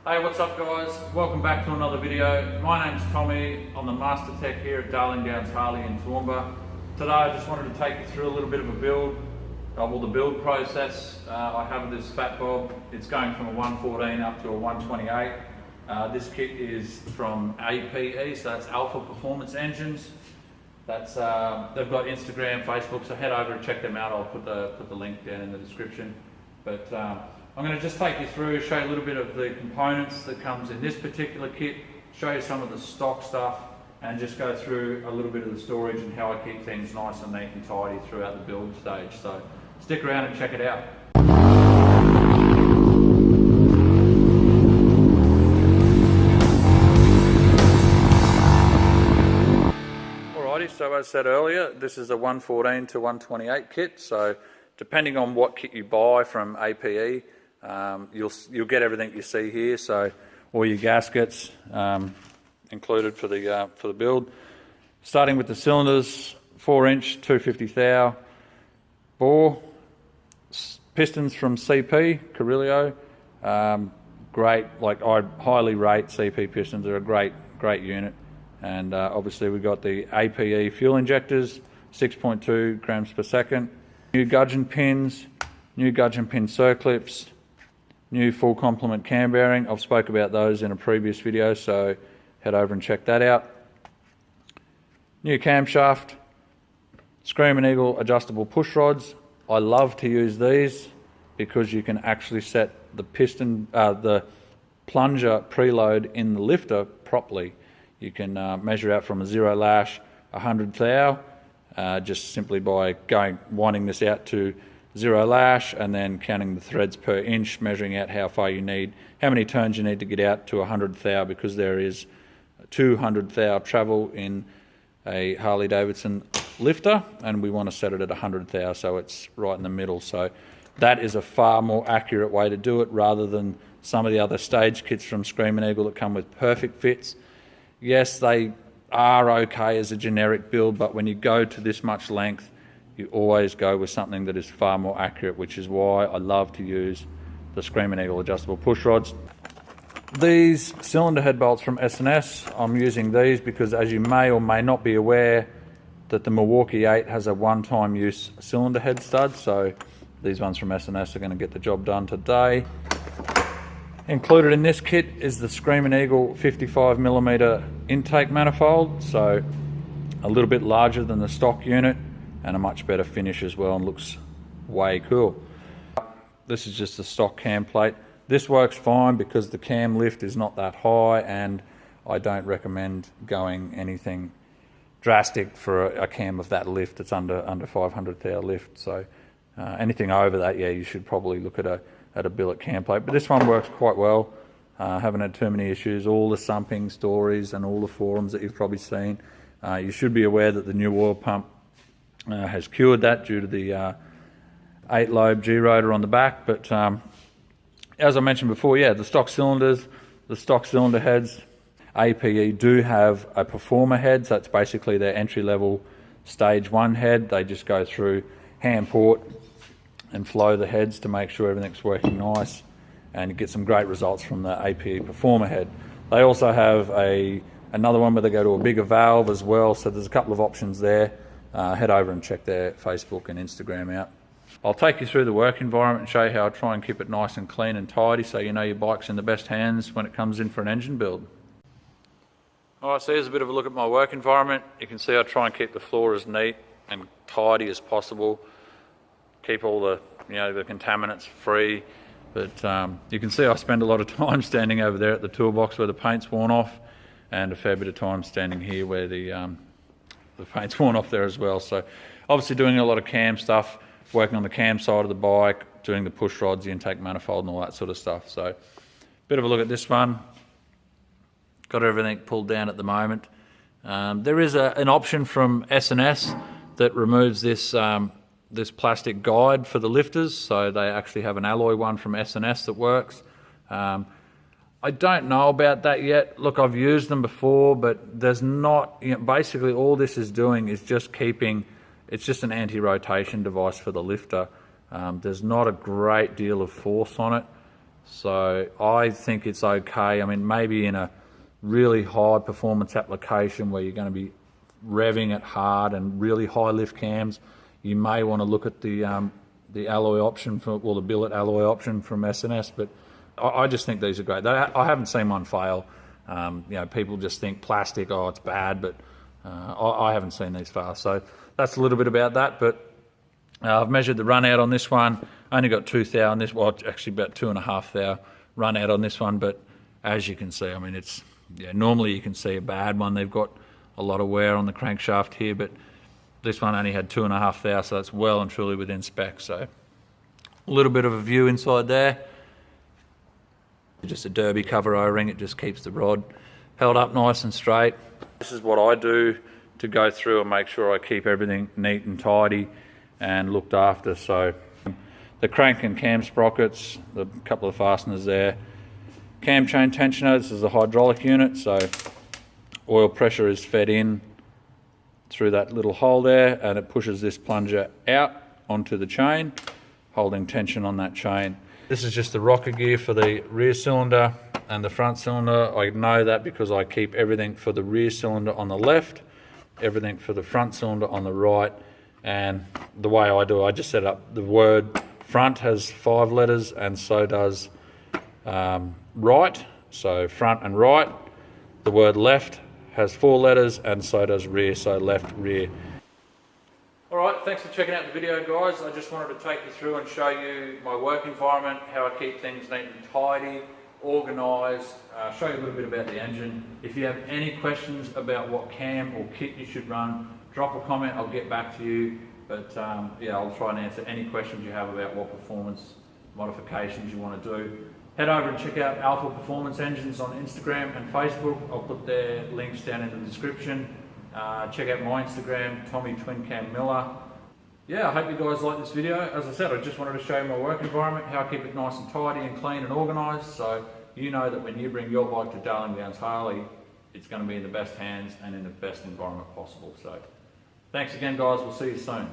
Hey, what's up guys? Welcome back to another video. My name's Tommy. I'm the Master Tech here at Darling Downs Harley in Toowoomba. Today I just wanted to take you through a little bit of a build, the build process. I have this fat bob. It's going from a 114 up to a 128. This kit is from A.P.E, so that's Alpha Performance Engines. That's they've got Instagram, Facebook, so head over and check them out. I'll put the link down in the description. But I'm going to just take you through, show you a little bit of the components that comes in this particular kit, show you some of the stock stuff, and just go through a little bit of the storage and how I keep things nice and neat and tidy throughout the build stage. So stick around and check it out. Alrighty, so as I said earlier, this is a 114 to 128 kit, so depending on what kit you buy from A.P.E, you'll get everything you see here. So all your gaskets included for the build. Starting with the cylinders, 4-inch 250 thou bore, pistons from CP Carrillo. Great, like I highly rate CP pistons. They're a great unit. And obviously we've got the A.P.E fuel injectors, 6.2 grams per second. New gudgeon pins, new gudgeon pin circlips, new full complement cam bearing. I've spoke about those in a previous video, so head over and check that out. New camshaft, Screaming Eagle adjustable push rods. I love to use these because you can actually set the piston, the plunger preload in the lifter properly. You can measure out from a 0 lash, 100 thou, just simply by winding this out to 0 lash and then counting the threads per inch, measuring out how many turns you need to get out to 100 thou, because there is 200 thou travel in a Harley Davidson lifter, and we want to set it at 100 thou so it's right in the middle. So that is a far more accurate way to do it, rather than some of the other stage kits from Screaming Eagle that come with perfect fits. Yes, they are okay as a generic build, but when you go to this much length, you always go with something that is far more accurate, which is why I love to use the Screaming Eagle adjustable push rods. These cylinder head bolts from S&S, I'm using these because, as you may or may not be aware, that the Milwaukee8 has a one-time use cylinder head stud, so these ones from S&S are going to get the job done today. Included in this kit is the Screaming Eagle 55mm intake manifold, so a little bit larger than the stock unit and a much better finish as well, and looks way cool. This is just the stock cam plate. This works fine because the cam lift is not that high, and I don't recommend going anything drastic for a cam of that lift that's under 500 thou lift. So anything over that, yeah, you should probably look at a billet cam plate. But this one works quite well. Haven't had too many issues. All the sumping stories and all the forums that you've probably seen, you should be aware that the new oil pump has cured that due to the 8-lobe G-rotor on the back. But as I mentioned before, yeah, the stock cylinders, the stock cylinder heads, A.P.E do have a performer head, so it's basically their entry-level stage 1 head. They just go through hand port and flow the heads to make sure everything's working nice, and you get some great results from the A.P.E performer head. They also have another one where they go to a bigger valve as well, so there's a couple of options there. Head over and check their Facebook and Instagram out. I'll take you through the work environment and show you how I try and keep it nice and clean and tidy, so you know your bike's in the best hands when it comes in for an engine build. Alright, so here's a bit of a look at my work environment. You can see I try and keep the floor as neat and tidy as possible. Keep all the the contaminants free, but you can see I spend a lot of time standing over there at the toolbox where the paint's worn off, and a fair bit of time standing here where the paint's worn off there as well. So obviously doing a lot of cam stuff, working on the cam side of the bike, doing the push rods, the intake manifold and all that sort of stuff. So bit of a look at this one. Got everything pulled down at the moment. There is an option from S&S that removes this this plastic guide for the lifters, so they actually have an alloy one from S&S that works. I don't know about that yet. Look, I've used them before, but there's not, basically all this is doing is just keeping, it's just an anti-rotation device for the lifter. There's not a great deal of force on it, So I think it's okay. I mean, maybe in a really high performance application where you're going to be revving it hard and really high lift cams, you may want to look at the alloy option or the billet alloy option from S&S. But I just think these are great. I haven't seen one fail. You know, people just think plastic, oh, it's bad, but I haven't seen these fail. So that's a little bit about that. But I've measured the run out on this one. Only got 2 thou on this. Well, actually about 2.5 thou run out on this one. But as you can see, I mean, it's, yeah, normally you can see a bad one. They've got a lot of wear on the crankshaft here, but this one only had 2.5 thou, so that's well and truly within spec. So a little bit of a view inside there. Just a derby cover O-ring. It just keeps the rod held up nice and straight. This is what I do to go through and make sure I keep everything neat and tidy and looked after. So the crank and cam sprockets, the couple of fasteners there. Cam chain tensioner, this is a hydraulic unit, so oil pressure is fed in through that little hole there, and it pushes this plunger out onto the chain, holding tension on that chain. This is just the rocker gear for the rear cylinder and the front cylinder. I know that because I keep everything for the rear cylinder on the left, everything for the front cylinder on the right. And the way I do it, I just set up the word front has 5 letters, and so does right, so front and right. The word left has 4 letters, and so does rear, so left, rear. Alright, thanks for checking out the video, guys. I just wanted to take you through and show you my work environment, how I keep things neat and tidy, organised, show you a little bit about the engine. If you have any questions about what cam or kit you should run, drop a comment, I'll get back to you. But yeah, I'll try and answer any questions you have about what performance modifications you want to do. Head over and check out Alpha Performance Engines on Instagram and Facebook. I'll put their links down in the description. Check out my Instagram, Tommy Twin Cam Miller. Yeah, I hope you guys like this video. As I said, I just wanted to show you my work environment, how I keep it nice and tidy and clean and organised, so you know that when you bring your bike to Darling Downs Harley, it's going to be in the best hands and in the best environment possible. So thanks again, guys. We'll see you soon.